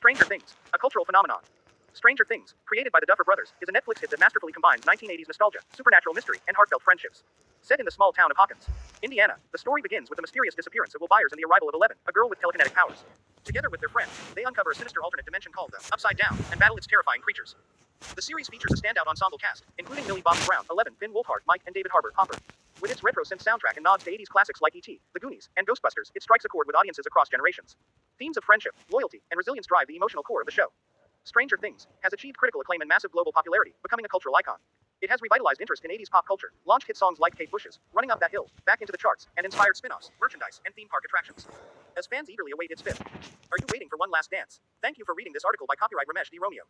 Stranger Things, a cultural phenomenon. Stranger Things, created by the Duffer Brothers, is a Netflix hit that masterfully combines 1980s nostalgia, supernatural mystery, and heartfelt friendships. Set in the small town of Hawkins, Indiana, the story begins with the mysterious disappearance of Will Byers and the arrival of Eleven, a girl with telekinetic powers. Together with their friends, they uncover a sinister alternate dimension called the Upside Down and battle its terrifying creatures. The series features a standout ensemble cast, including Millie Bobby Brown, Eleven, Finn Wolfhard, Mike, and David Harbour, Hopper. With its retro synth soundtrack and nods to 80s classics like E.T., The Goonies, and Ghostbusters, it strikes a chord with audiences across generations. Themes of friendship, loyalty, and resilience drive the emotional core of the show. Stranger Things has achieved critical acclaim and massive global popularity, becoming a cultural icon. It has revitalized interest in 80s pop culture, launched hit songs like Kate Bush's Running Up That Hill back into the charts, and inspired spin-offs, merchandise, and theme park attractions. As fans eagerly await its fifth, are you waiting for one last dance? Thank you for reading this article by copyright Ramesh D. Romeo.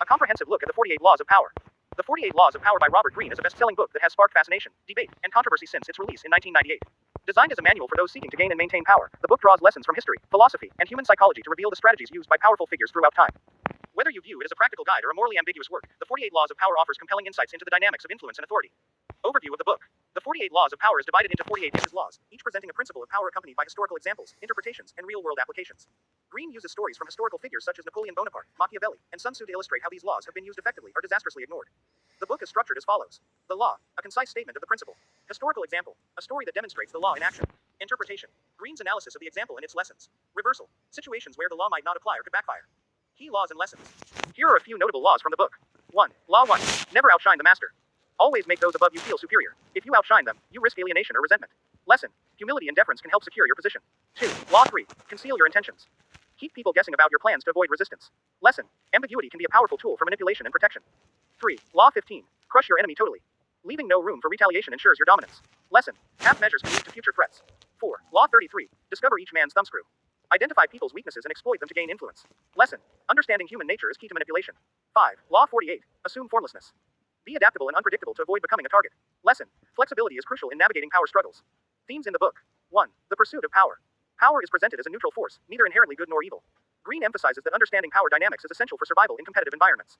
A comprehensive look at the 48 Laws of Power. The 48 Laws of Power by Robert Greene is a best-selling book that has sparked fascination, debate, and controversy since its release in 1998. Designed as a manual for those seeking to gain and maintain power, the book draws lessons from history, philosophy, and human psychology to reveal the strategies used by powerful figures throughout time. Whether you view it as a practical guide or a morally ambiguous work, the 48 Laws of Power offers compelling insights into the dynamics of influence and authority. Overview of the book. The 48 Laws of Power is divided into 48 His laws, each presenting a principle of power accompanied by historical examples, interpretations, and real-world applications. Greene uses stories from historical figures such as Napoleon Bonaparte, Machiavelli, and Sun Tzu to illustrate how these laws have been used effectively or disastrously ignored. The book is structured as follows. The law, a concise statement of the principle. Historical example, a story that demonstrates the law in action. Interpretation, Greene's analysis of the example and its lessons. Reversal, situations where the law might not apply or could backfire. Key laws and lessons. Here are a few notable laws from the book. 1. Law 1. Never outshine the master. Always make those above you feel superior. If you outshine them, you risk alienation or resentment. Lesson. Humility and deference can help secure your position. 2. Law 3. Conceal your intentions. Keep people guessing about your plans to avoid resistance. Lesson. Ambiguity can be a powerful tool for manipulation and protection. 3. Law 15. Crush your enemy totally. Leaving no room for retaliation ensures your dominance. Lesson. Half measures can lead to future threats. 4. Law 33. Discover each man's thumbscrew. Identify people's weaknesses and exploit them to gain influence. Lesson. Understanding human nature is key to manipulation. 5. Law 48. Assume formlessness. Be adaptable and unpredictable to avoid becoming a target. Lesson. Flexibility is crucial in navigating power struggles. Themes in the book. 1. The pursuit of power. Power is presented as a neutral force, neither inherently good nor evil. Greene emphasizes that understanding power dynamics is essential for survival in competitive environments.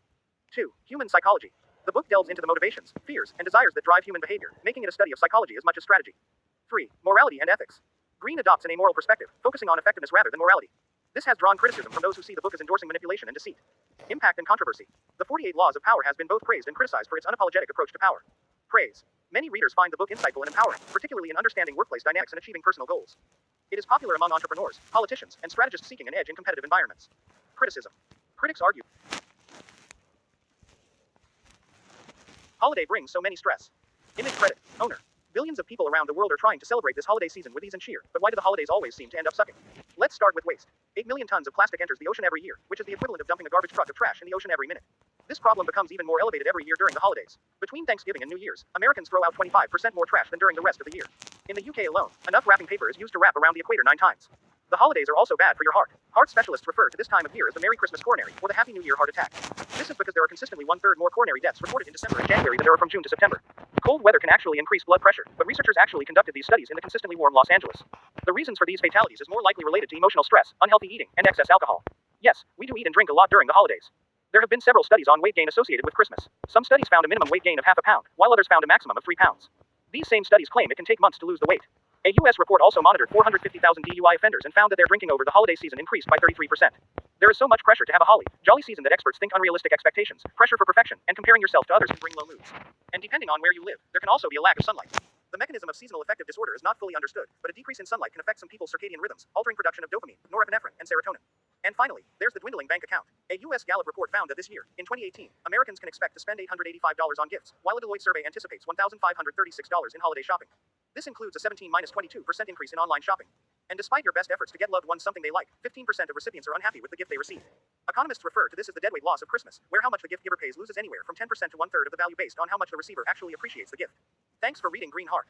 2. Human psychology. The book delves into the motivations, fears, and desires that drive human behavior, making it a study of psychology as much as strategy. 3. Morality and ethics. Greene adopts an amoral perspective, focusing on effectiveness rather than morality. This has drawn criticism from those who see the book as endorsing manipulation and deceit. Impact and controversy. The 48 Laws of Power has been both praised and criticized for its unapologetic approach to power. Praise. Many readers find the book insightful and empowering, particularly in understanding workplace dynamics and achieving personal goals. It is popular among entrepreneurs, politicians, and strategists seeking an edge in competitive environments. Criticism. Critics argue. Holiday brings so many stress. Image credit. Owner. Billions of people around the world are trying to celebrate this holiday season with ease and cheer, but why do the holidays always seem to end up sucking? Let's start with waste. 8 million tons of plastic enters the ocean every year, which is the equivalent of dumping a garbage truck of trash in the ocean every minute. This problem becomes even more elevated every year during the holidays. Between Thanksgiving and New Year's, Americans throw out 25% more trash than during the rest of the year. In the UK alone, enough wrapping paper is used to wrap around the equator 9 times. The holidays are also bad for your heart. Heart specialists refer to this time of year as the Merry Christmas coronary, or the Happy New Year heart attack. This is because there are consistently 1/3 more coronary deaths reported in December and January than there are from June to September. Cold weather can actually increase blood pressure, but researchers actually conducted these studies in the consistently warm Los Angeles. The reasons for these fatalities is more likely related to emotional stress, unhealthy eating, and excess alcohol. Yes, we do eat and drink a lot during the holidays. There have been several studies on weight gain associated with Christmas. Some studies found a minimum weight gain of half a pound, while others found a maximum of 3 pounds. These same studies claim it can take months to lose the weight. A U.S. report also monitored 450,000 DUI offenders and found that their drinking over the holiday season increased by 33%. There is so much pressure to have a holly jolly season that experts think unrealistic expectations, pressure for perfection, and comparing yourself to others can bring low moods. And depending on where you live, there can also be a lack of sunlight. The mechanism of seasonal affective disorder is not fully understood, but a decrease in sunlight can affect some people's circadian rhythms, altering production of dopamine, norepinephrine, and serotonin. And finally, there's the dwindling bank account. A U.S. Gallup report found that this year, in 2018, Americans can expect to spend $885 on gifts, while a Deloitte survey anticipates $1,536 in holiday shopping. This includes a 17-22% increase in online shopping. And despite your best efforts to get loved ones something they like, 15% of recipients are unhappy with the gift they received. Economists refer to this as the deadweight loss of Christmas, where how much the gift giver pays loses anywhere from 10% to one-third of the value based on how much the receiver actually appreciates the gift. Thanks for reading Green Heart.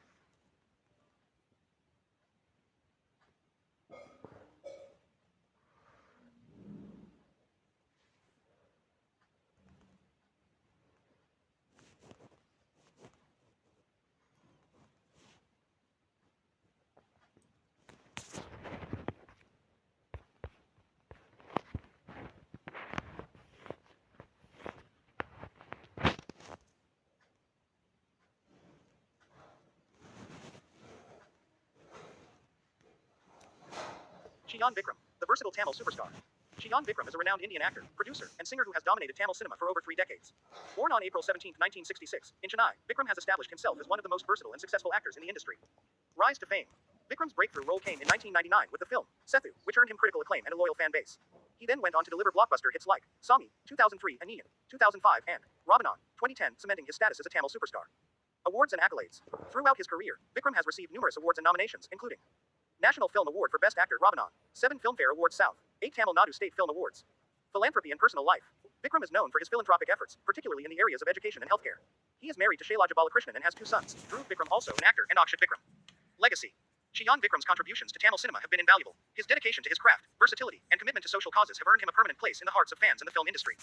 Chiyaan Vikram, the versatile Tamil superstar. Chiyaan Vikram is a renowned Indian actor, producer, and singer who has dominated Tamil cinema for over 3 decades. Born on April 17, 1966, in Chennai, Vikram has established himself as one of the most versatile and successful actors in the industry. Rise to fame. Vikram's breakthrough role came in 1999 with the film Sethu, which earned him critical acclaim and a loyal fan base. He then went on to deliver blockbuster hits like Sami, 2003, and Ian, 2005, and Ravanan, 2010, cementing his status as a Tamil superstar. Awards and accolades. Throughout his career, Vikram has received numerous awards and nominations, including National Film Award for Best Actor Ravanan, 7 Filmfare Awards South, 8 Tamil Nadu State Film Awards. Philanthropy and personal life. Vikram is known for his philanthropic efforts, particularly in the areas of education and healthcare. He is married to Shailaja Balakrishnan and has 2 sons, Dhruv Vikram, also an actor, and Akshat Vikram. Legacy. Chiyaan Vikram's contributions to Tamil cinema have been invaluable. His dedication to his craft, versatility, and commitment to social causes have earned him a permanent place in the hearts of fans in the film industry.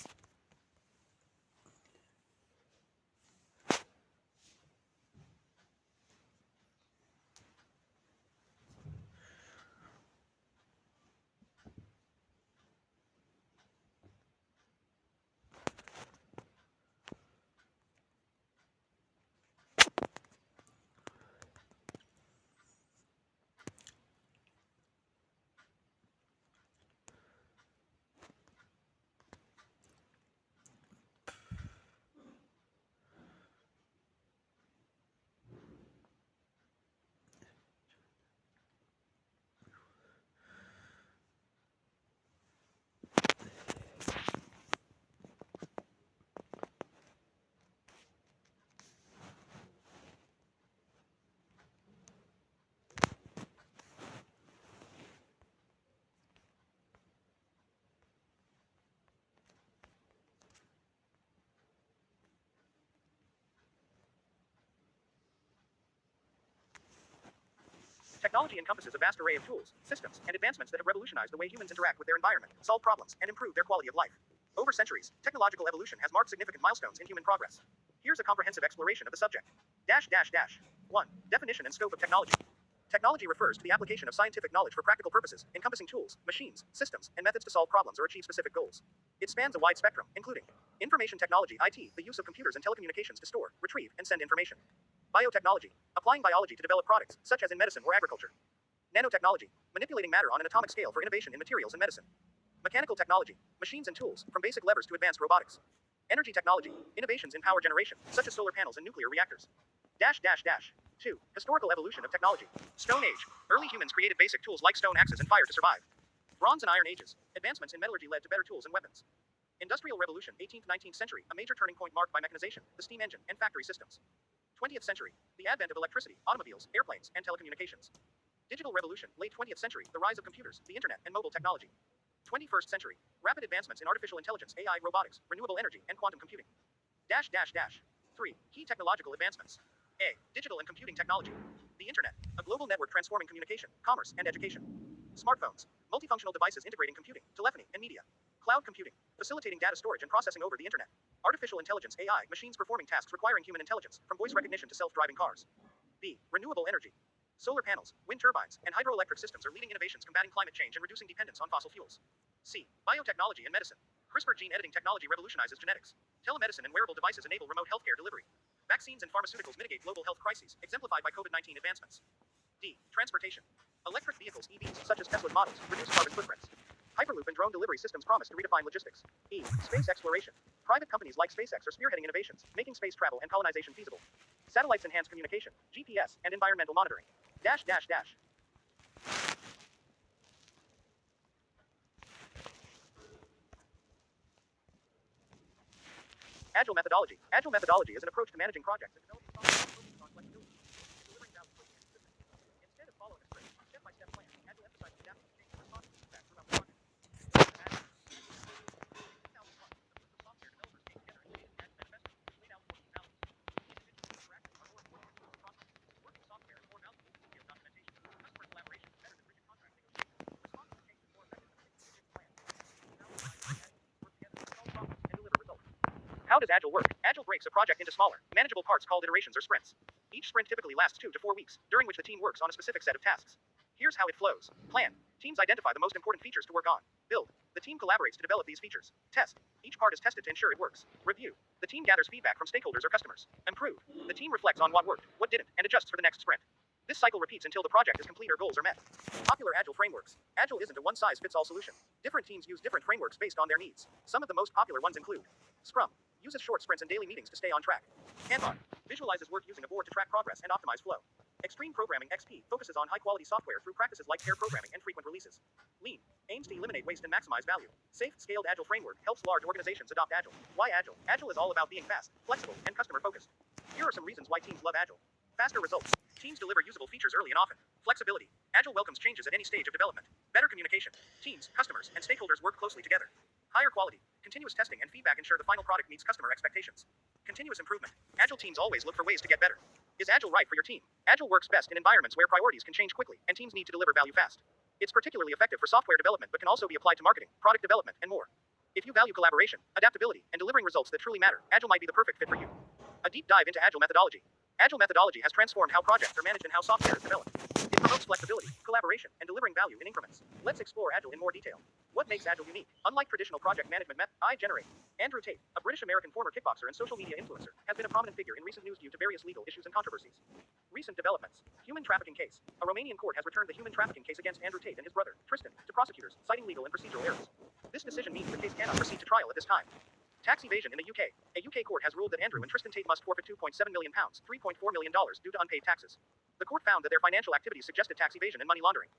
Technology encompasses a vast array of tools, systems, and advancements that have revolutionized the way humans interact with their environment, solve problems, and improve their quality of life. Over centuries, technological evolution has marked significant milestones in human progress. Here's a comprehensive exploration of the subject. 1. Definition and scope of technology. Technology refers to the application of scientific knowledge for practical purposes, encompassing tools, machines, systems, and methods to solve problems or achieve specific goals. It spans a wide spectrum, including information technology (IT), the use of computers and telecommunications to store, retrieve, and send information. Biotechnology, applying biology to develop products, such as in medicine or agriculture. Nanotechnology, manipulating matter on an atomic scale for innovation in materials and medicine. Mechanical technology, machines and tools, from basic levers to advanced robotics. Energy technology, innovations in power generation, such as solar panels and nuclear reactors. 2. Historical evolution of technology. Stone Age, early humans created basic tools like stone axes and fire to survive. Bronze and Iron Ages, advancements in metallurgy led to better tools and weapons. Industrial Revolution, 18th 19th century, a major turning point marked by mechanization, the steam engine, and factory systems. 20th century, the advent of electricity, automobiles, airplanes, and telecommunications. Digital Revolution, late 20th century, the rise of computers, the internet, and mobile technology. 21st century, rapid advancements in artificial intelligence, AI, robotics, renewable energy, and quantum computing. 3. Key technological advancements. A. Digital and computing technology. The internet, a global network transforming communication, commerce, and education. Smartphones, multifunctional devices integrating computing, telephony, and media. Cloud computing, facilitating data storage and processing over the internet. Artificial intelligence, AI, machines performing tasks requiring human intelligence, from voice recognition to self-driving cars. B. Renewable energy. Solar panels, wind turbines, and hydroelectric systems are leading innovations combating climate change and reducing dependence on fossil fuels. C. Biotechnology and medicine. CRISPR gene editing technology revolutionizes genetics. Telemedicine and wearable devices enable remote healthcare delivery. Vaccines and pharmaceuticals mitigate global health crises, exemplified by COVID-19 advancements. D. Transportation. Electric vehicles, EVs, such as Tesla's models, reduce carbon footprints. Hyperloop and drone delivery systems promise to redefine logistics. E. Space exploration. Private companies like SpaceX are spearheading innovations, making space travel and colonization feasible. Satellites enhance communication, GPS, and environmental monitoring. Agile methodology. Agile methodology is an approach to managing projects and developing software that focuses on flexibility, delivering value quickly and consistently. Instead of following a strict, step-by-step plan, Agile emphasizes adapting to change and responding to feedback throughout the project. In 2001, a group of software developers came together and created the Agile Manifesto, which laid out 14 values. These initiatives interactive are more important than tools processes. Working software is more valuable than detailed documentation. Customer collaboration is better than rigid contract negotiation. Response to change is more effective than a 60-digit plan. These values guide how Agile teams work together to solve problems and deliver results. How does Agile work? Agile breaks a project into smaller, manageable parts called iterations or sprints. Each sprint typically lasts 2 to 4 weeks, during which the team works on a specific set of tasks. Here's how it flows. Plan. Teams identify the most important features to work on. Build. The team collaborates to develop these features. Test. Each part is tested to ensure it works. Review. The team gathers feedback from stakeholders or customers. Improve. The team reflects on what worked, what didn't, and adjusts for the next sprint. This cycle repeats until the project is complete or goals are met. Popular Agile frameworks. Agile isn't a one-size-fits-all solution. Different teams use different frameworks based on their needs. Some of the most popular ones include Scrum. Uses short sprints and daily meetings to stay on track. Kanban. Visualizes work using a board to track progress and optimize flow. Extreme Programming XP focuses on high-quality software through practices like pair programming and frequent releases. Lean aims to eliminate waste and maximize value. Safe, scaled Agile framework helps large organizations adopt Agile. Why Agile? Agile is all about being fast, flexible, and customer-focused. Here are some reasons why teams love Agile. Faster results. Teams deliver usable features early and often. Flexibility. Agile welcomes changes at any stage of development. Better communication. Teams, customers, and stakeholders work closely together. Higher quality. Continuous testing and feedback ensure the final product meets customer expectations. Continuous improvement. Agile teams always look for ways to get better. Is Agile right for your team? Agile works best in environments where priorities can change quickly and teams need to deliver value fast. It's particularly effective for software development but can also be applied to marketing, product development, and more. If you value collaboration, adaptability, and delivering results that truly matter, Agile might be the perfect fit for you. A deep dive into Agile methodology. Agile methodology has transformed how projects are managed and how software is developed. It promotes flexibility, collaboration, and delivering value in increments. Let's explore Agile in more detail. What makes Agile unique? Unlike traditional project management methods, iGenerate. Andrew Tate, a British-American former kickboxer and social media influencer, has been a prominent figure in recent news due to various legal issues and controversies. Recent developments. Human trafficking case. A Romanian court has returned the human trafficking case against Andrew Tate and his brother, Tristan, to prosecutors, citing legal and procedural errors. This decision means the case cannot proceed to trial at this time. Tax evasion in the UK. A UK court has ruled that Andrew and Tristan Tate must forfeit £2.7 million, $3.4 million due to unpaid taxes. The court found that their financial activities suggested tax evasion and money laundering.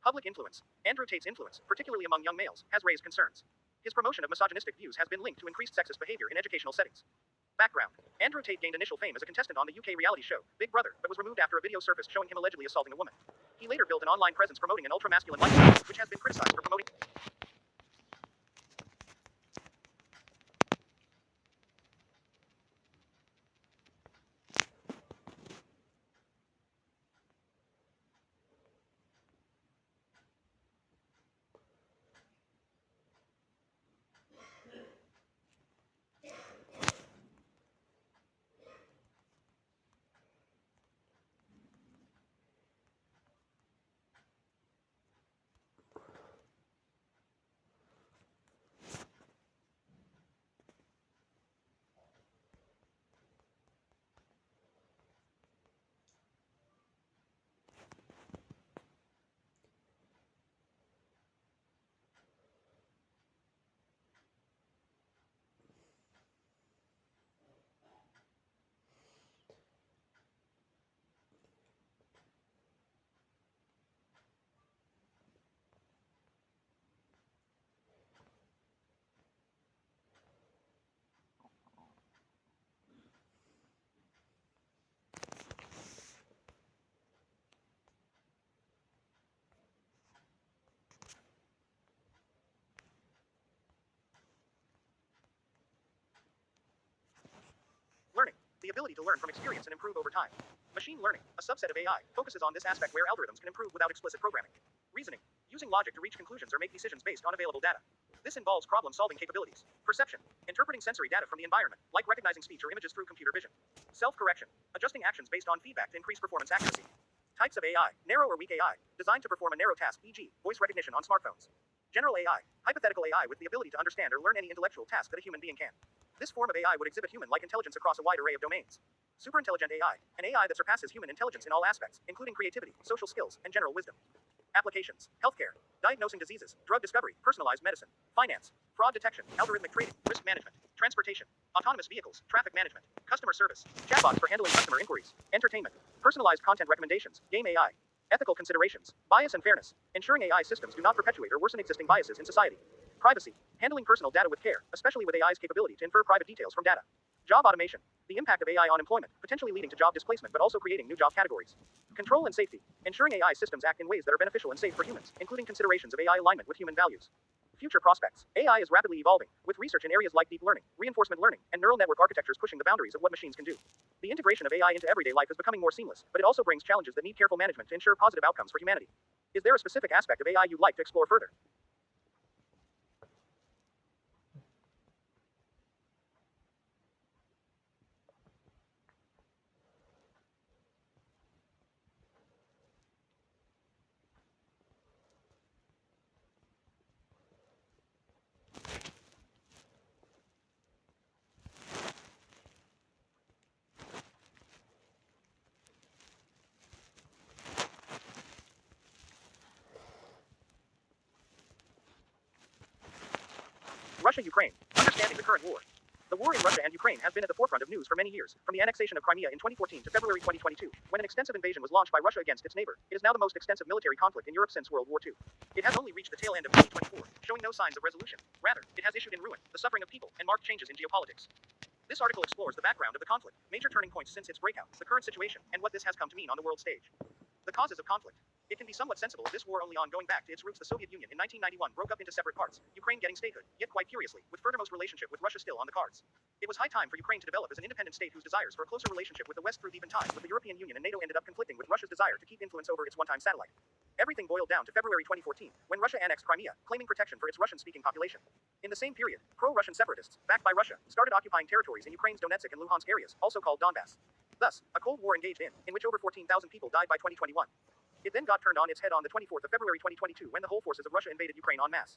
Public influence. Andrew Tate's influence, particularly among young males, has raised concerns. His promotion of misogynistic views has been linked to increased sexist behavior in educational settings. Background. Andrew Tate gained initial fame as a contestant on the UK reality show, Big Brother, but was removed after a video surfaced showing him allegedly assaulting a woman. He later built an online presence promoting an ultra-masculine lifestyle, which has been criticized for promoting learning. The ability to learn from experience and improve over time. Machine learning, a subset of AI, focuses on this aspect where algorithms can improve without explicit programming. Reasoning, using logic to reach conclusions or make decisions based on available data. This involves problem-solving capabilities. Perception, interpreting sensory data from the environment, like recognizing speech or images through computer vision. Self-correction, adjusting actions based on feedback to increase performance accuracy. Types of AI, narrow or weak AI, designed to perform a narrow task, e.g., voice recognition on smartphones. General AI, hypothetical AI with the ability to understand or learn any intellectual task that a human being can. This form of AI would exhibit human-like intelligence across a wide array of domains. Superintelligent AI, an AI that surpasses human intelligence in all aspects, including creativity, social skills, and general wisdom. Applications, healthcare, diagnosing diseases, drug discovery, personalized medicine, finance, fraud detection, algorithmic trading, risk management, transportation, autonomous vehicles, traffic management, customer service, chatbots for handling customer inquiries, entertainment, personalized content recommendations, game AI, ethical considerations, bias and fairness, ensuring AI systems do not perpetuate or worsen existing biases in society. Privacy, handling personal data with care, especially with AI's capability to infer private details from data. Job automation. The impact of AI on employment, potentially leading to job displacement but also creating new job categories. Control and safety. Ensuring AI systems act in ways that are beneficial and safe for humans, including considerations of AI alignment with human values. Future prospects. AI is rapidly evolving, with research in areas like deep learning, reinforcement learning, and neural network architectures pushing the boundaries of what machines can do. The integration of AI into everyday life is becoming more seamless, but it also brings challenges that need careful management to ensure positive outcomes for humanity. Is there a specific aspect of AI you'd like to explore further? Russia-Ukraine. Understanding the current war. The war in Russia and Ukraine has been at the forefront of news for many years, from the annexation of Crimea in 2014 to February 2022, when an extensive invasion was launched by Russia against its neighbor. It is now the most extensive military conflict in Europe since World War II. It has only reached the tail end of 2024, showing no signs of resolution. Rather, it has issued in ruin, the suffering of people, and marked changes in geopolitics. This article explores the background of the conflict, major turning points since its breakout, the current situation, and what this has come to mean on the world stage. The causes of conflict. It can be somewhat sensible if this war only on going back to its roots. The Soviet Union in 1991 broke up into separate parts, Ukraine getting statehood, yet quite curiously, with furthermost relationship with Russia still on the cards. It was high time for Ukraine to develop as an independent state whose desires for a closer relationship with the West through deepened ties with the European Union and NATO ended up conflicting with Russia's desire to keep influence over its one-time satellite. Everything boiled down to February 2014, when Russia annexed Crimea, claiming protection for its Russian-speaking population. In the same period, pro-Russian separatists, backed by Russia, started occupying territories in Ukraine's Donetsk and Luhansk areas, also called Donbass. Thus, a Cold War engaged in which over 14,000 people died by 2021. It then got turned on its head on the 24th of February 2022 when the whole forces of Russia invaded Ukraine en masse.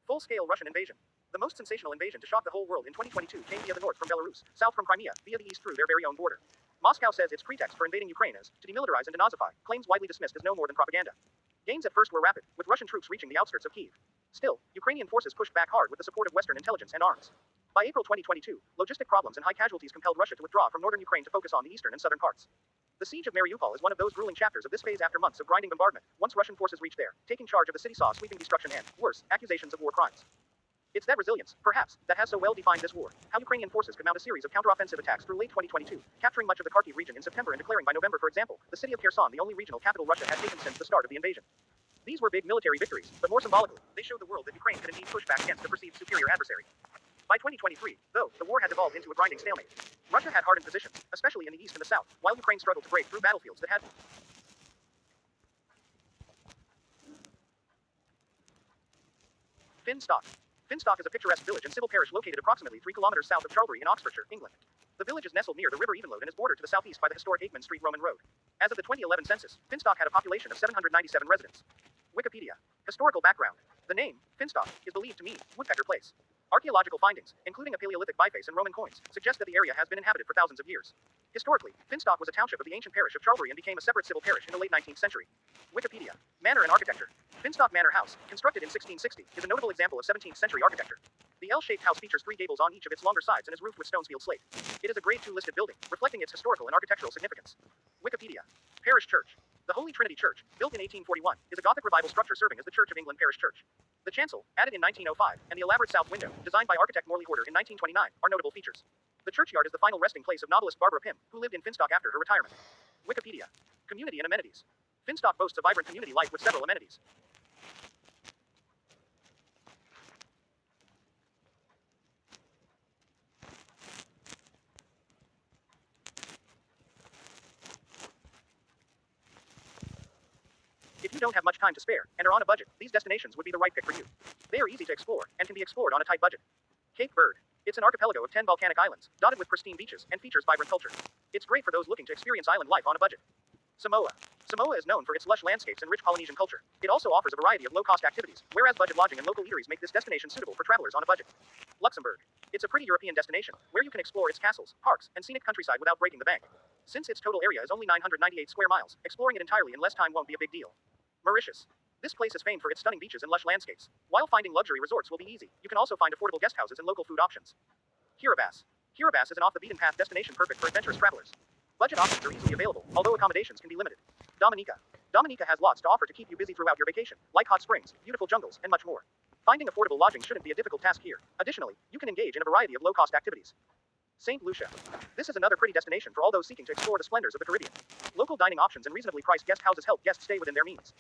Full-scale Russian invasion. The most sensational invasion to shock the whole world in 2022 came via the north from Belarus, south from Crimea, via the east through their very own border. Moscow says its pretext for invading Ukraine is to demilitarize and denazify, claims widely dismissed as no more than propaganda. Gains at first were rapid, with Russian troops reaching the outskirts of Kyiv. Still, Ukrainian forces pushed back hard with the support of Western intelligence and arms. By April 2022, logistic problems and high casualties compelled Russia to withdraw from northern Ukraine to focus on the eastern and southern parts. The siege of Mariupol is one of those grueling chapters of this phase after months of grinding bombardment. Once Russian forces reached there, taking charge of the city saw sweeping destruction and, worse, accusations of war crimes. It's that resilience, perhaps, that has so well defined this war. How Ukrainian forces could mount a series of counteroffensive attacks through late 2022, capturing much of the Kharkiv region in September and declaring by November, for example, the city of Kherson the only regional capital Russia had taken since the start of the invasion. These were big military victories, but more symbolically, they showed the world that Ukraine could indeed push back against a perceived superior adversary. By 2023, though, the war had devolved into a grinding stalemate. Russia had hardened positions, especially in the east and the south, while Ukraine struggled to break through battlefields that had Finstock. Finstock is a picturesque village and civil parish located approximately 3 kilometers south of Charlbury in Oxfordshire, England. The village is nestled near the River Evenlode and is bordered to the southeast by the historic Aikman Street Roman Road. As of the 2011 census, Finstock had a population of 797 residents. Wikipedia. Historical background. The name, Finstock, is believed to mean Woodpecker Place. Archaeological findings, including a Paleolithic biface and Roman coins, suggest that the area has been inhabited for thousands of years. Historically, Finstock was a township of the ancient parish of Charlbury and became a separate civil parish in the late 19th century. Wikipedia. Manor and architecture. Finstock Manor House, constructed in 1660, is a notable example of 17th century architecture. The L-shaped house features 3 gables on each of its longer sides and is roofed with Stonesfield slate. It is a Grade II listed building, reflecting its historical and architectural significance. Wikipedia. Parish Church. The Holy Trinity Church, built in 1841, is a Gothic revival structure serving as the Church of England parish church. The chancel, added in 1905, and the elaborate south window, designed by architect Morley Horder in 1929, are notable features. The churchyard is the final resting place of novelist Barbara Pym, who lived in Finstock after her retirement. Wikipedia. Community and amenities. Finstock boasts a vibrant community life with several amenities. If you don't have much time to spare and are on a budget, these destinations would be the right pick for you. They are easy to explore and can be explored on a tight budget. Cape Verde. It's an archipelago of 10 volcanic islands, dotted with pristine beaches, and features vibrant culture. It's great for those looking to experience island life on a budget. Samoa. Samoa is known for its lush landscapes and rich Polynesian culture. It also offers a variety of low-cost activities, whereas budget lodging and local eateries make this destination suitable for travelers on a budget. Luxembourg. It's a pretty European destination, where you can explore its castles, parks, and scenic countryside without breaking the bank. Since its total area is only 998 square miles, exploring it entirely in less time won't be a big deal. Mauritius. This place is famed for its stunning beaches and lush landscapes. While finding luxury resorts will be easy, you can also find affordable guest houses and local food options. Kiribati. Kiribati is an off-the-beaten-path destination perfect for adventurous travelers. Budget options are easily available, although accommodations can be limited. Dominica. Dominica has lots to offer to keep you busy throughout your vacation, like hot springs, beautiful jungles, and much more. Finding affordable lodging shouldn't be a difficult task here. Additionally, you can engage in a variety of low-cost activities. St. Lucia. This is another pretty destination for all those seeking to explore the splendors of the Caribbean. Local dining options and reasonably priced guest houses help guests stay within their means.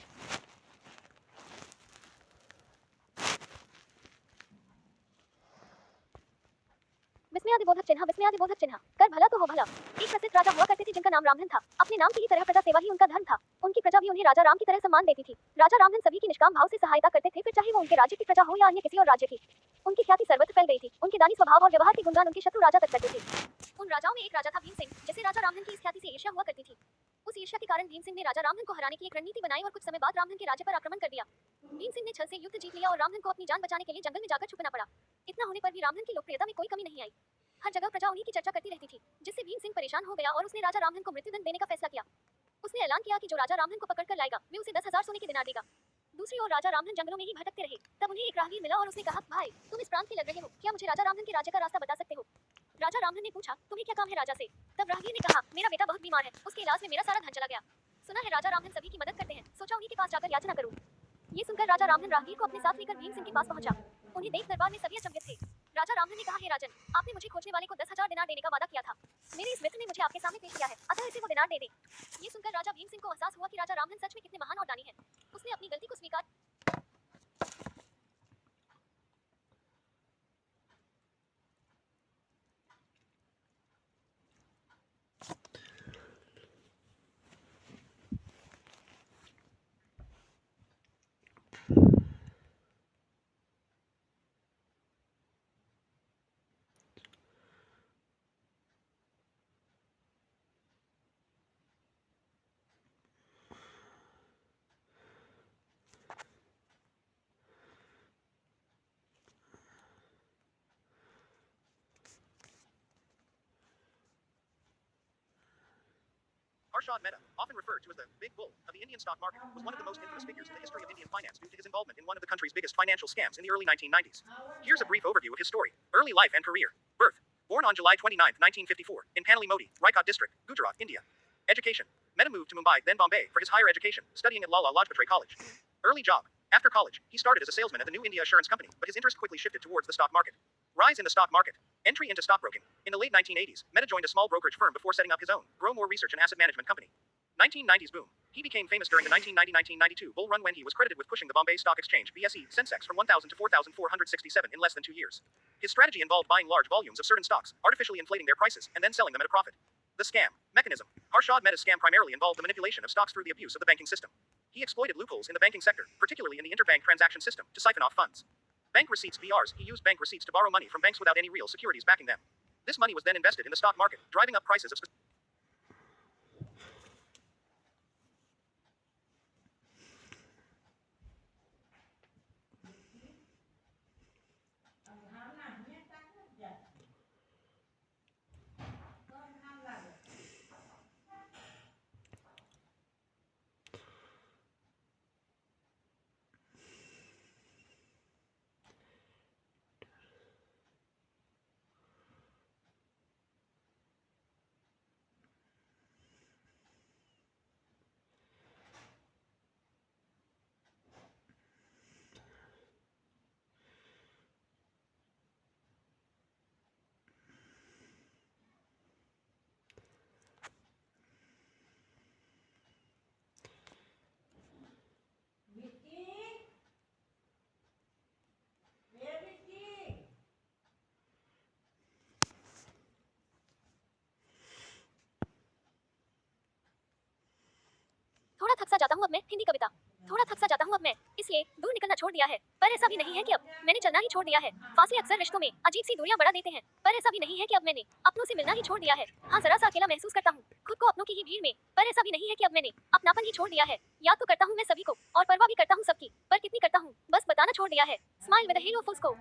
विस्मयादिबोधक चिन्ह विस्मयादिबोधक चिन्ह कर भला तो हो भला। एक प्रसिद्ध राजा हुआ करते थे जिनका नाम रामधन था। अपने नाम की ही तरह प्रजा सेवा ही उनका धर्म था। उनकी प्रजा भी उन्हें राजा राम की तरह सम्मान देती थी। राजा रामधन सभी की निष्काम भाव से सहायता करते थे, फिर चाहे वो उनके राज्य की प्रजा हो या अन्य किसी और राज्य की। उनकी ख्याति सर्वत्र फैल गई थी। उनके दानी स्वभाव और व्यवहार के गुणगान उनके शत्रु राजा तक करते थे। उन राजाओं में एक राजा था भीमसेन, जिसे राजा रामधन की इस ख्याति से ईर्ष्या हुआ करती थी। उस ईर्ष्या के कारण भीमसेन ने राजा रामधन को हराने की एक रणनीति बनाई और कुछ समय बाद रामधन के राज्य पर आक्रमण कर दिया। भीमसेन ने छल से युद्ध जीत लिया और रामधन को अपनी जान बचाने के लिए जंगल में जाकर छुपना पड़ा। इतना होने पर भी रामधन की लोकप्रियता में कोई कमी नहीं आई। हर जगह प्रजा उन्हीं की चर्चा करती रहती थी, जिससे भीमसेन परेशान हो गया और उसने राजा रामधन को मृत्युदंड देने का फैसला किया। उसने ऐलान किया कि जो राजा रामधन को पकड़कर लाएगा वे उसे 10,000 सोने के दिनार देगा। दूसरी ओर राजा रामधन जंगलों में ही भटकते रहे। तब उन्हें एक राहगीर मिला और उसने कहा, भाई तुम इस प्रांत के लग रहे हो, क्या मुझे राजा रामधन के राज्य का रास्ता बता सकते हो? राजा रामधन ने पूछा, तुम्हें क्या काम है राजा से? तब राहगीर ने कहा, मेरा बेटा बहुत बीमार है, उसके इलाज में मेरा सारा धन चला गया। सुना है राजा रामधन सभी की मदद करते हैं, सोचा उन्हीं के पास जाकर याचना करूं। ये सुनकर राजा रामधन राहगीर को अपने साथ लेकर भीमसेन के पास पहुंचा। उन्हें देख दरबार में सभी अचंभित थे। राजा रामधन ने कहा, हे राजन, आपने मुझे खोजने वाले को 10,000 दिनार देने का वादा किया था। मेरे इस मित्र ने मुझे आपके सामने पेश किया है, अतः इसे वो दिनार दे दे। ये सुनकर राजा भीमसेन को एहसास हुआ कि राजा रामधन सच में कितने महान और दानी हैं। उसने अपनी गलती को स्वीकार Harshad Mehta, often referred to as the Big Bull of the Indian stock market, was one of the most infamous figures in the history of Indian finance due to his involvement in one of the country's biggest financial scams in the early 1990s. Here's a brief overview of his story, early life and career. Birth. Born on July 29, 1954, in Panoli Modi, Raikot district, Gujarat, India. Education. Mehta moved to Mumbai, then Bombay, for his higher education, studying at Lala Lajpat Rai College. Early job. After college, he started as a salesman at the New India Assurance Company, but his interest quickly shifted towards the stock market. Rise in the stock market. Entry into stockbroking. In the late 1980s, Mehta joined a small brokerage firm before setting up his own, Growmore Research and Asset Management Company. 1990s boom. He became famous during the 1990-1992 bull run when he was credited with pushing the Bombay Stock Exchange (BSE) Sensex from 1,000 to 4,467 in less than 2 years. His strategy involved buying large volumes of certain stocks, artificially inflating their prices, and then selling them at a profit. The scam mechanism. Harshad Mehta's scam primarily involved the manipulation of stocks through the abuse of the banking system. He exploited loopholes in the banking sector, particularly in the interbank transaction system, to siphon off funds. Bank receipts (BRs). He used bank receipts to borrow money from banks without any real securities backing them. This money was then invested in the stock market, driving up prices of थोड़ा थक सा जाता हूँ अब मैं। हिंदी कविता। थोड़ा थक सा जाता हूँ अब मैं, इसलिए दूर निकलना छोड़ दिया है। पर ऐसा भी नहीं है कि अब मैंने चलना ही छोड़ दिया है। फासले अक्सर रिश्तों में अजीब सी दूरियां बढ़ा देते हैं, पर ऐसा भी नहीं है कि अब मैंने अपनों से मिलना ही छोड़ दिया है। हाँ, जरा सा अकेला महसूस करता हूँ खुद को अपनों की ही भीड़ में, पर ऐसा भी नहीं है कि अब मैंने अपनापन ही छोड़ दिया है। याद तो करता हूँ मैं सभी को और परवाह भी करता हूँ सबकी, पर कितनी करता हूँ बस बताना छोड़ दिया है। स्माइल विद अ हेलो फुस्को।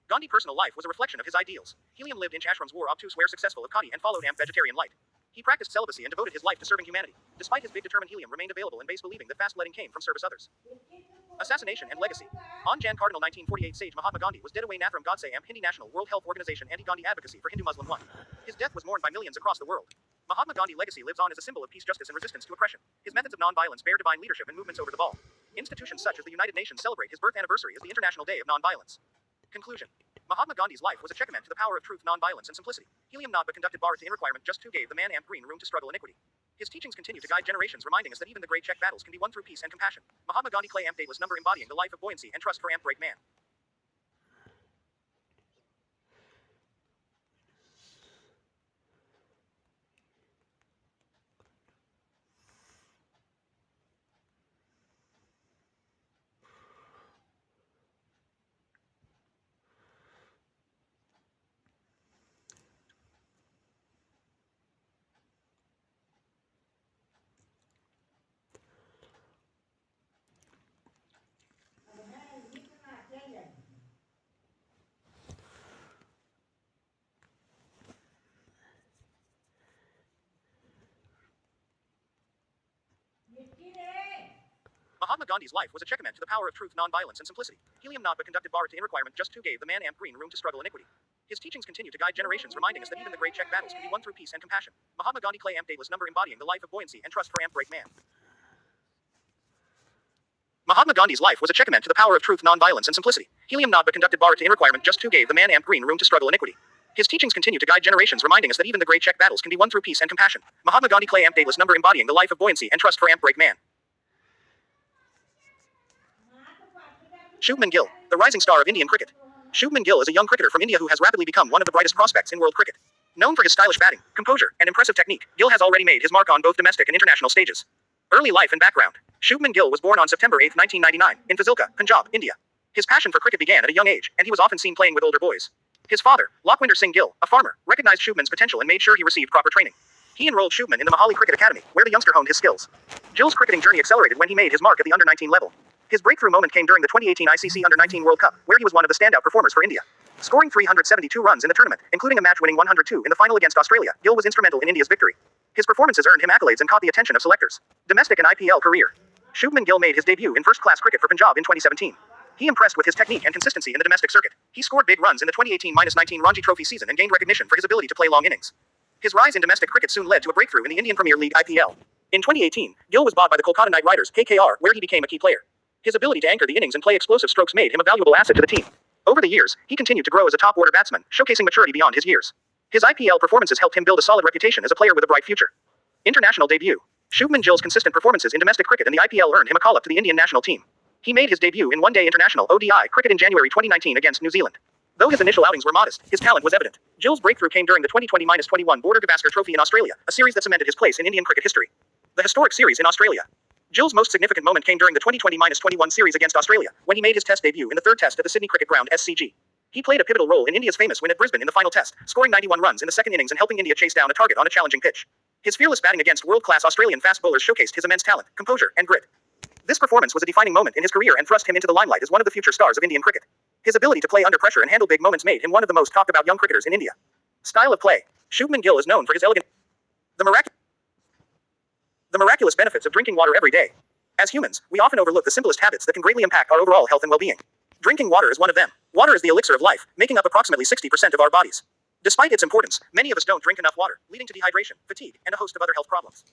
Gandhi's personal life was a reflection of his ideals. Helium lived in Ashram's war obtuse where successful of Kadi and followed amp vegetarian light. He practiced celibacy and devoted his life to serving humanity. Despite his big determined Helium remained available in base believing that fast letting came from service others. Assassination and legacy. On Jan Cardinal 1948 sage Mahatma Gandhi was dead away Nathram Godse Amp Hindi National World Health Organization Anti-Gandhi Advocacy for Hindu-Muslim 1. His death was mourned by millions across the world. Mahatma Gandhi legacy lives on as a symbol of peace, justice, and resistance to oppression. His methods of non-violence bear divine leadership and movements over the ball. Institutions such as the United Nations celebrate his birth anniversary as the International Day of Non-Violence. Conclusion. Mahatma Gandhi's life was a checkmate to the power of truth, non-violence, and simplicity. Helium not but conducted Bharat to requirement just two gave the man amp green room to struggle iniquity. His teachings continue to guide generations, reminding us that even the great Czech battles can be won through peace and compassion. Mahatma Gandhi clay amp dateless number embodying the life of buoyancy and trust for amp break man. Mahatma Gandhi's life was a checkmate to the power of truth, non-violence, and simplicity. Helium not but conducted Bharat to requirement just two gave the man amp green room to struggle iniquity. His teachings continue to guide generations, reminding us that even the great Czech battles can be won through peace and compassion. Mahatma Gandhi clay amp dateless number embodying the life of buoyancy and trust for amp break man. Mahatma Gandhi's life was a checkmate to the power of truth, non-violence, and simplicity. Helium not but conducted Bharat to requirement just two gave the man amp green room to struggle iniquity. His teachings continue to guide generations, reminding us that even the great Czech battles can be won through peace and compassion. Mahatma Gandhi clay amp dateless number embodying the life of buoyancy and trust for amp break man. Shubman Gill, the rising star of Indian cricket. Shubman Gill is a young cricketer from India who has rapidly become one of the brightest prospects in world cricket. Known for his stylish batting, composure, and impressive technique, Gill has already made his mark on both domestic and international stages. Early life and background. Shubman Gill was born on September 8, 1999, in Fazilka, Punjab, India. His passion for cricket began at a young age, and he was often seen playing with older boys. His father, Lakhwinder Singh Gill, a farmer, recognized Shubman's potential and made sure he received proper training. He enrolled Shubman in the Mohali Cricket Academy, where the youngster honed his skills. Gill's cricketing journey accelerated when he made his mark at the under-19 level. His breakthrough moment came during the 2018 ICC Under-19 World Cup, where he was one of the standout performers for India. Scoring 372 runs in the tournament, including a match-winning 102 in the final against Australia, Gill was instrumental in India's victory. His performances earned him accolades and caught the attention of selectors. Domestic and IPL career. Shubman Gill made his debut in first-class cricket for Punjab in 2017. He impressed with his technique and consistency in the domestic circuit. He scored big runs in the 2018-19 Ranji Trophy season and gained recognition for his ability to play long innings. His rise in domestic cricket soon led to a breakthrough in the Indian Premier League (IPL). In 2018, Gill was bought by the Kolkata Knight Riders (KKR), where he became a key player. His ability to anchor the innings and play explosive strokes made him a valuable asset to the team. Over the years, he continued to grow as a top-order batsman, showcasing maturity beyond his years. His IPL performances helped him build a solid reputation as a player with a bright future. International debut. Shubman Gill's consistent performances in domestic cricket and the IPL earned him a call-up to the Indian national team. He made his debut in one-day international (ODI) cricket in January 2019 against New Zealand. Though his initial outings were modest, his talent was evident. Gill's breakthrough came during the 2020-21 Border Gavaskar Trophy in Australia, a series that cemented his place in Indian cricket history. The historic series in Australia. Gill's most significant moment came during the 2020-21 series against Australia, when he made his test debut in the third test at the Sydney Cricket Ground (SCG). He played a pivotal role in India's famous win at Brisbane in the final test, scoring 91 runs in the second innings and helping India chase down a target on a challenging pitch. His fearless batting against world-class Australian fast bowlers showcased his immense talent, composure, and grit. This performance was a defining moment in his career and thrust him into the limelight as one of the future stars of Indian cricket. His ability to play under pressure and handle big moments made him one of the most talked about young cricketers in India. Style of play. Shubman Gill is known for his elegant... The miraculous benefits of drinking water every day. As humans, we often overlook the simplest habits that can greatly impact our overall health and well-being. Drinking water is one of them. Water is the elixir of life, making up approximately 60% of our bodies. Despite its importance, many of us don't drink enough water, leading to dehydration, fatigue, and a host of other health problems.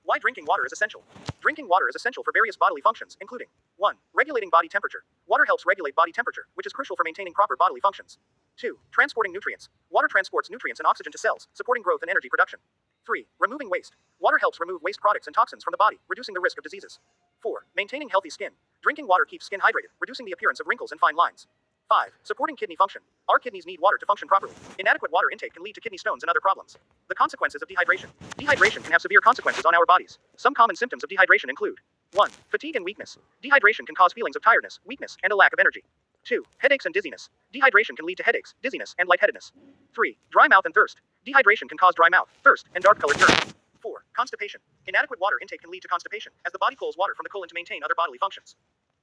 Why drinking water is essential. Drinking water is essential for various bodily functions, including 1. Regulating body temperature. Water helps regulate body temperature, which is crucial for maintaining proper bodily functions. 2. Transporting nutrients. Water transports nutrients and oxygen to cells, supporting growth and energy production. 3. Removing waste. Water helps remove waste products and toxins from the body, reducing the risk of diseases. 4. Maintaining healthy skin. Drinking water keeps skin hydrated, reducing the appearance of wrinkles and fine lines. 5. Supporting kidney function. Our kidneys need water to function properly. Inadequate water intake can lead to kidney stones and other problems. The consequences of dehydration. Dehydration can have severe consequences on our bodies. Some common symptoms of dehydration include 1. Fatigue and weakness. Dehydration can cause feelings of tiredness, weakness, and a lack of energy. 2. Headaches and dizziness. Dehydration can lead to headaches, dizziness, and lightheadedness. 3. Dry mouth and thirst. Dehydration can cause dry mouth, thirst, and dark-colored urine. 4. Constipation. Inadequate water intake can lead to constipation, as the body pulls water from the colon to maintain other bodily functions.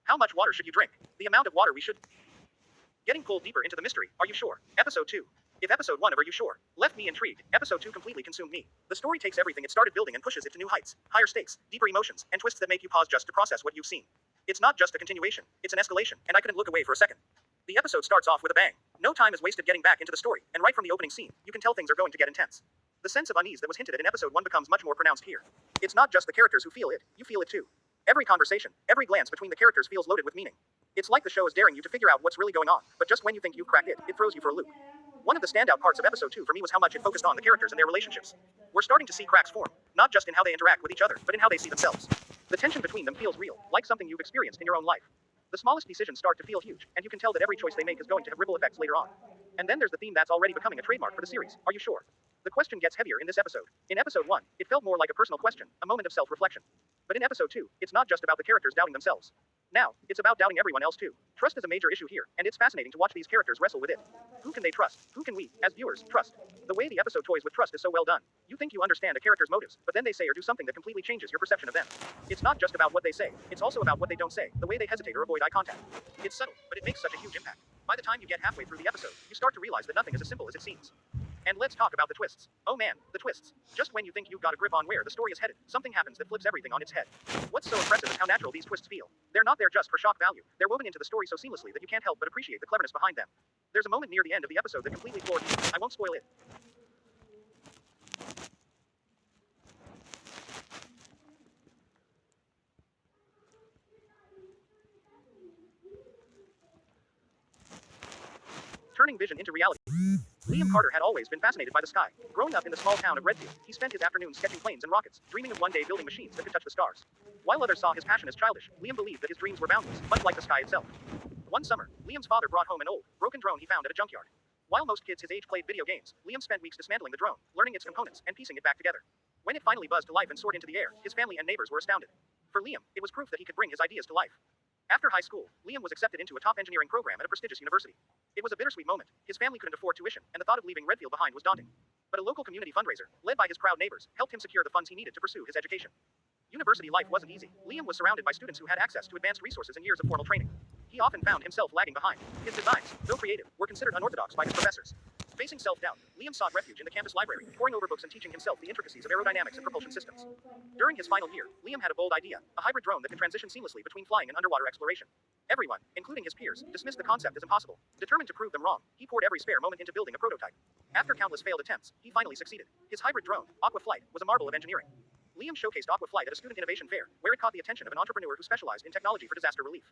How much water should you drink? The amount of water we should Getting pulled deeper into the mystery, are you sure? Episode 2. If episode 1 of Are You Sure left me intrigued, episode 2 completely consumed me. The story takes everything it started building and pushes it to new heights, higher stakes, deeper emotions, and twists that make you pause just to process what you've seen. It's not just a continuation, it's an escalation, and I couldn't look away for a second. The episode starts off with a bang. No time is wasted getting back into the story, and right from the opening scene, you can tell things are going to get intense. The sense of unease that was hinted at in episode 1 becomes much more pronounced here. It's not just the characters who feel it, you feel it too. Every conversation, every glance between the characters feels loaded with meaning. It's like the show is daring you to figure out what's really going on, but just when you think you've cracked it, it throws you for a loop. One of the standout parts of episode 2 for me was how much it focused on the characters and their relationships. We're starting to see cracks form, not just in how they interact with each other, but in how they see themselves. The tension between them feels real, like something you've experienced in your own life. The smallest decisions start to feel huge, and you can tell that every choice they make is going to have ripple effects later on. And then there's the theme that's already becoming a trademark for the series. Are you sure? The question gets heavier in this episode. In episode 1, it felt more like a personal question, a moment of self-reflection. But in episode 2, it's not just about the characters doubting themselves. Now, it's about doubting everyone else too. Trust is a major issue here, and it's fascinating to watch these characters wrestle with it. Who can they trust? Who can we, as viewers, trust? The way the episode toys with trust is so well done. You think you understand a character's motives, but then they say or do something that completely changes your perception of them. It's not just about what they say, it's also about what they don't say, the way they hesitate or avoid eye contact. It's subtle, but it makes such a huge impact. By the time you get halfway through the episode, you start to realize that nothing is as simple as it seems. And let's talk about the twists. Oh man, the twists. Just when you think you've got a grip on where the story is headed, something happens that flips everything on its head. What's so impressive is how natural these twists feel. They're not there just for shock value. They're woven into the story so seamlessly that you can't help but appreciate the cleverness behind them. There's a moment near the end of the episode that completely floored me. I won't spoil it. Turning vision into reality. Liam Carter had always been fascinated by the sky. Growing up in the small town of Redfield, he spent his afternoons sketching planes and rockets, dreaming of one day building machines that could touch the stars. While others saw his passion as childish, Liam believed that his dreams were boundless, much like the sky itself. One summer, Liam's father brought home an old, broken drone he found at a junkyard. While most kids his age played video games, Liam spent weeks dismantling the drone, learning its components, and piecing it back together. When it finally buzzed to life and soared into the air, his family and neighbors were astounded. For Liam, it was proof that he could bring his ideas to life. After high school, Liam was accepted into a top engineering program at a prestigious university. It was a bittersweet moment. His family couldn't afford tuition, and the thought of leaving Redfield behind was daunting. But a local community fundraiser, led by his proud neighbors, helped him secure the funds he needed to pursue his education. University life wasn't easy. Liam was surrounded by students who had access to advanced resources and years of formal training. He often found himself lagging behind. His designs, though creative, were considered unorthodox by his professors. Facing self-doubt, Liam sought refuge in the campus library, poring over books and teaching himself the intricacies of aerodynamics and propulsion systems. During his final year, Liam had a bold idea, a hybrid drone that could transition seamlessly between flying and underwater exploration. Everyone, including his peers, dismissed the concept as impossible. Determined to prove them wrong, he poured every spare moment into building a prototype. After countless failed attempts, he finally succeeded. His hybrid drone, Aquaflight, was a marvel of engineering. Liam showcased Aquaflight at a student innovation fair, where it caught the attention of an entrepreneur who specialized in technology for disaster relief.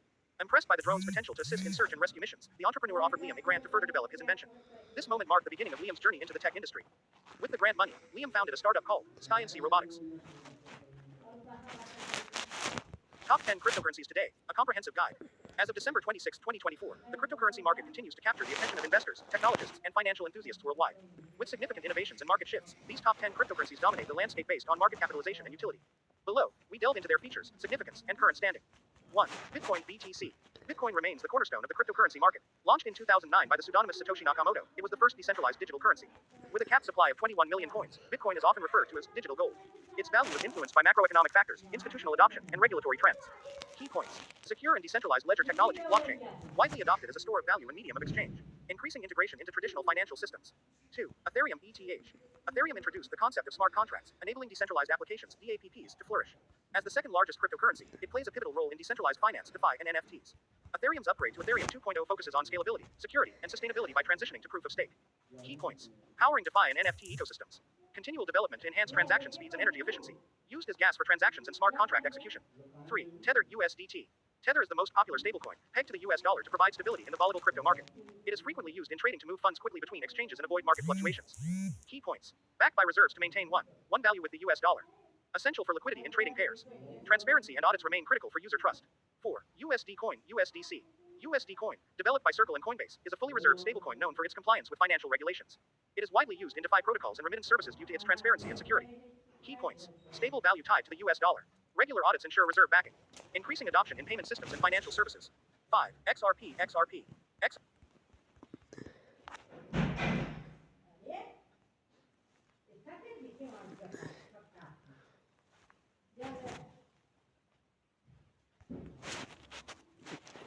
Impressed by the drone's potential to assist in search and rescue missions, the entrepreneur offered Liam a grant to further develop his invention. This moment marked the beginning of Liam's journey into the tech industry. With the grant money, Liam founded a startup called Sky and Sea Robotics. Top 10 Cryptocurrencies Today, a comprehensive guide. As of December 26, 2024, the cryptocurrency market continues to capture the attention of investors, technologists, and financial enthusiasts worldwide. With significant innovations and market shifts, these top 10 cryptocurrencies dominate the landscape based on market capitalization and utility. Below, we delve into their features, significance, and current standing. 1. Bitcoin BTC. Bitcoin remains the cornerstone of the cryptocurrency market. Launched in 2009 by the pseudonymous Satoshi Nakamoto, it was the first decentralized digital currency. With a capped supply of 21 million coins, Bitcoin is often referred to as digital gold. Its value is influenced by macroeconomic factors, institutional adoption, and regulatory trends. Key points. Secure and decentralized ledger technology, blockchain. Widely adopted as a store of value and medium of exchange. Increasing integration into traditional financial systems. 2. Ethereum ETH. Ethereum introduced the concept of smart contracts, enabling decentralized applications, DApps, to flourish. As the second largest cryptocurrency, it plays a pivotal role in decentralized finance, DeFi, and NFTs. Ethereum's upgrade to Ethereum 2.0 focuses on scalability, security, and sustainability by transitioning to proof of stake. Key points. Powering DeFi and NFT ecosystems. Continual development to enhance transaction speeds and energy efficiency. Used as gas for transactions and smart contract execution. 3. Tether USDT. Tether is the most popular stablecoin, pegged to the US dollar to provide stability in the volatile crypto market. It is frequently used in trading to move funds quickly between exchanges and avoid market fluctuations. Key points. Backed by reserves to maintain one value with the US dollar. Essential for liquidity in trading pairs. Transparency and audits remain critical for user trust. 4. USD Coin, USDC. USD Coin, developed by Circle and Coinbase, is a fully reserved stablecoin known for its compliance with financial regulations. It is widely used in DeFi protocols and remittance services due to its transparency and security. Key points. Stable value tied to the US dollar. Regular audits ensure reserve backing. Increasing adoption in payment systems and financial services. 5. XRP, XRP.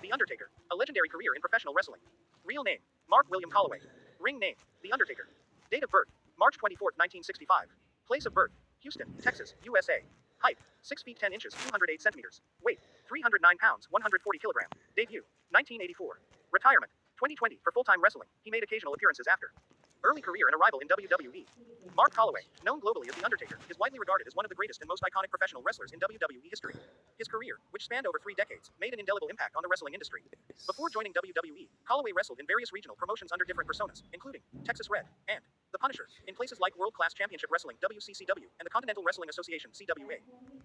The Undertaker, a legendary career in professional wrestling. Real name, Mark William Calloway. Ring name, The Undertaker. Date of birth, March 24, 1965. Place of birth, Houston, Texas, USA. Height, 6 feet 10 inches, 208 centimeters. Weight, 309 pounds, 140 kilograms. Debut, 1984. Retirement, 2020 for full-time wrestling. He made occasional appearances after. Early career and arrival in WWE. Mark Calloway, known globally as The Undertaker, is widely regarded as one of the greatest and most iconic professional wrestlers in WWE history. His career, which spanned over 3 decades, made an indelible impact on the wrestling industry. Before joining WWE, Calloway wrestled in various regional promotions under different personas, including Texas Red and The Punisher, in places like World Class Championship Wrestling (WCCW) and the Continental Wrestling Association (CWA).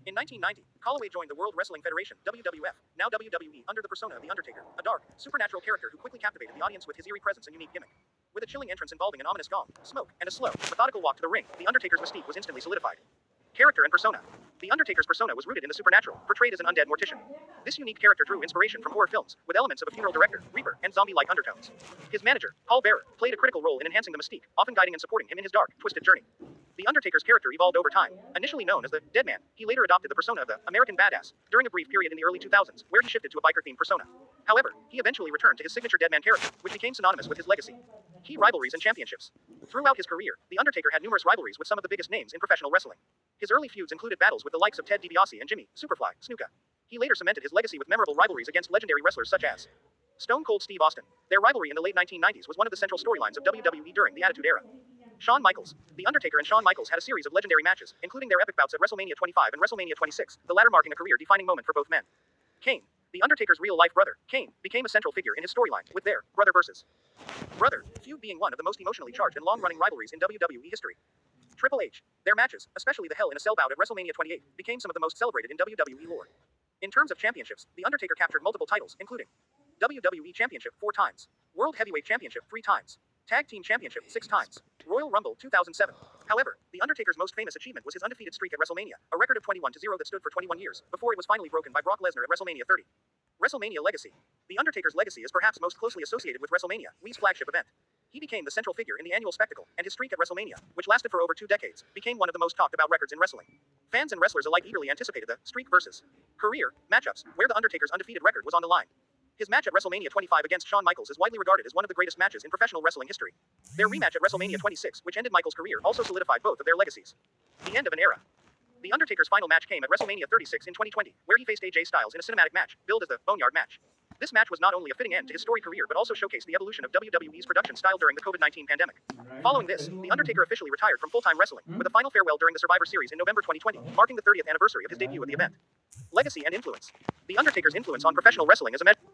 In 1990, Calloway joined the World Wrestling Federation (WWF), now WWE, under the persona of The Undertaker, a dark, supernatural character who quickly captivated the audience with his eerie presence and unique gimmick. With a chilling entrance involving an ominous gong, smoke, and a slow, methodical walk to the ring, The Undertaker's mystique was instantly solidified. Character and persona. The Undertaker's persona was rooted in the supernatural, portrayed as an undead mortician. This unique character drew inspiration from horror films, with elements of a funeral director, reaper, and zombie-like undertones. His manager, Paul Bearer, played a critical role in enhancing the mystique, often guiding and supporting him in his dark, twisted journey. The Undertaker's character evolved over time. Initially known as the Dead Man, he later adopted the persona of the American Badass during a brief period in the early 2000s, where he shifted to a biker-themed persona. However, he eventually returned to his signature Dead Man character, which became synonymous with his legacy. Key rivalries and championships. Throughout his career, The Undertaker had numerous rivalries with some of the biggest names in professional wrestling. His early feuds included battles with the likes of Ted DiBiase and Jimmy Superfly Snuka. He later cemented his legacy with memorable rivalries against legendary wrestlers such as Stone Cold Steve Austin. Their rivalry in the late 1990s was one of the central storylines of WWE during the Attitude Era. Shawn Michaels. The Undertaker and Shawn Michaels had a series of legendary matches, including their epic bouts at WrestleMania 25 and WrestleMania 26, the latter marking a career-defining moment for both men. Kane. The Undertaker's real-life brother, Kane, became a central figure in his storyline, with their brother versus brother feud being one of the most emotionally charged and long-running rivalries in WWE history. Triple H. Their matches, especially the Hell in a Cell bout at WrestleMania 28, became some of the most celebrated in WWE lore. In terms of championships, The Undertaker captured multiple titles, including WWE Championship 4 times, World Heavyweight Championship 3 times, Tag Team Championship 6 times, Royal Rumble 2007. However, The Undertaker's most famous achievement was his undefeated streak at WrestleMania, a record of 21-0 that stood for 21 years, before it was finally broken by Brock Lesnar at WrestleMania 30. WrestleMania Legacy. The Undertaker's legacy is perhaps most closely associated with WrestleMania, Wee's flagship event. He became the central figure in the annual spectacle, and his streak at WrestleMania, which lasted for over 2 decades, became one of the most talked about records in wrestling. Fans and wrestlers alike eagerly anticipated the streak versus career matchups, where The Undertaker's undefeated record was on the line. His match at WrestleMania 25 against Shawn Michaels is widely regarded as one of the greatest matches in professional wrestling history. Their rematch at WrestleMania 26, which ended Michaels' career, also solidified both of their legacies. The end of an era. The Undertaker's final match came at WrestleMania 36 in 2020, where he faced AJ Styles in a cinematic match, billed as the Boneyard match. This match was not only a fitting end to his storied career but also showcased the evolution of WWE's production style during the COVID-19 pandemic. Following this, The Undertaker officially retired from full-time wrestling, with a final farewell during the Survivor Series in November 2020, marking the 30th anniversary of his debut at the event. Legacy and influence. The Undertaker's influence on professional wrestling is immeasurable.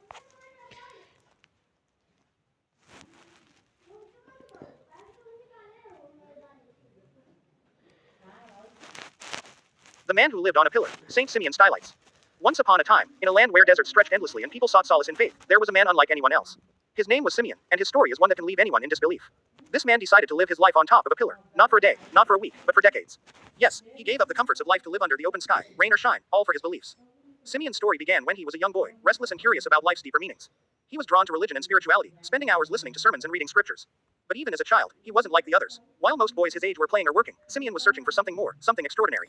The man who lived on a pillar, Saint Simeon Stylites. Once upon a time, in a land where deserts stretched endlessly and people sought solace in faith, there was a man unlike anyone else. His name was Simeon, and his story is one that can leave anyone in disbelief. This man decided to live his life on top of a pillar, not for a day, not for a week, but for decades. Yes, he gave up the comforts of life to live under the open sky, rain or shine, all for his beliefs. Simeon's story began when he was a young boy, restless and curious about life's deeper meanings. He was drawn to religion and spirituality, spending hours listening to sermons and reading scriptures. But even as a child, he wasn't like the others. While most boys his age were playing or working, Simeon was searching for something more, something extraordinary.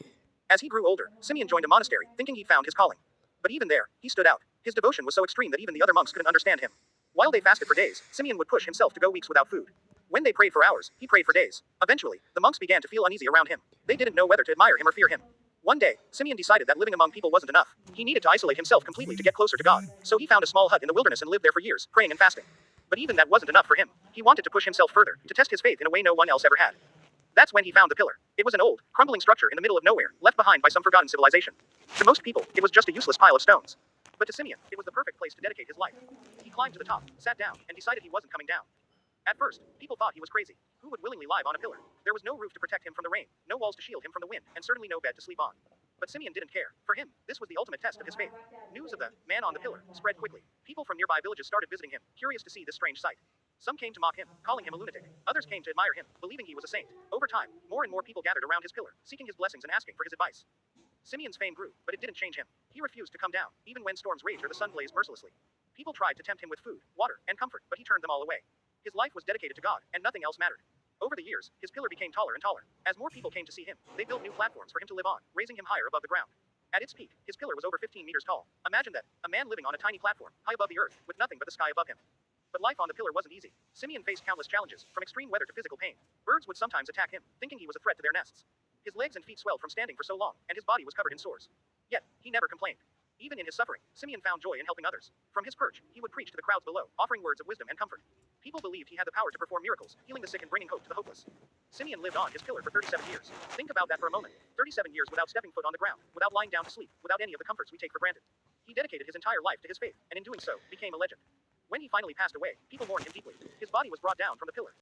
As he grew older, Simeon joined a monastery, thinking he'd found his calling. But even there, he stood out. His devotion was so extreme that even the other monks couldn't understand him. While they fasted for days, Simeon would push himself to go weeks without food. When they prayed for hours, he prayed for days. Eventually, the monks began to feel uneasy around him. They didn't know whether to admire him or fear him. One day, Simeon decided that living among people wasn't enough. He needed to isolate himself completely to get closer to God. So he found a small hut in the wilderness and lived there for years, praying and fasting. But even that wasn't enough for him. He wanted to push himself further, to test his faith in a way no one else ever had. That's when he found the pillar. It was an old, crumbling structure in the middle of nowhere, left behind by some forgotten civilization. To most people, it was just a useless pile of stones. But to Simeon, it was the perfect place to dedicate his life. He climbed to the top, sat down, and decided he wasn't coming down. At first, people thought he was crazy. Who would willingly live on a pillar? There was no roof to protect him from the rain, no walls to shield him from the wind, and certainly no bed to sleep on. But Simeon didn't care. For him, this was the ultimate test of his faith. News of the man on the pillar spread quickly. People from nearby villages started visiting him, curious to see this strange sight. Some came to mock him, calling him a lunatic. Others came to admire him, believing he was a saint. Over time, more and more people gathered around his pillar, seeking his blessings and asking for his advice. Simeon's fame grew, but it didn't change him. He refused to come down, even when storms raged or the sun blazed mercilessly. People tried to tempt him with food, water, and comfort, but he turned them all away. His life was dedicated to God, and nothing else mattered. Over the years, his pillar became taller and taller. As more people came to see him, they built new platforms for him to live on, raising him higher above the ground. At its peak, his pillar was over 15 meters tall. Imagine that, a man living on a tiny platform, high above the earth, with nothing but the sky above him. But life on the pillar wasn't easy. Simeon faced countless challenges, from extreme weather to physical pain. Birds would sometimes attack him, thinking he was a threat to their nests. His legs and feet swelled from standing for so long, and his body was covered in sores. Yet, he never complained. Even in his suffering, Simeon found joy in helping others. From his perch, he would preach to the crowds below, offering words of wisdom and comfort. People believed he had the power to perform miracles, healing the sick and bringing hope to the hopeless. Simeon lived on his pillar for 37 years. Think about that for a moment. 37 years without stepping foot on the ground, without lying down to sleep, without any of the comforts we take for granted. He dedicated his entire life to his faith, and in doing so, became a legend. When he finally passed away, people mourned him deeply. His body was brought down from the pillar.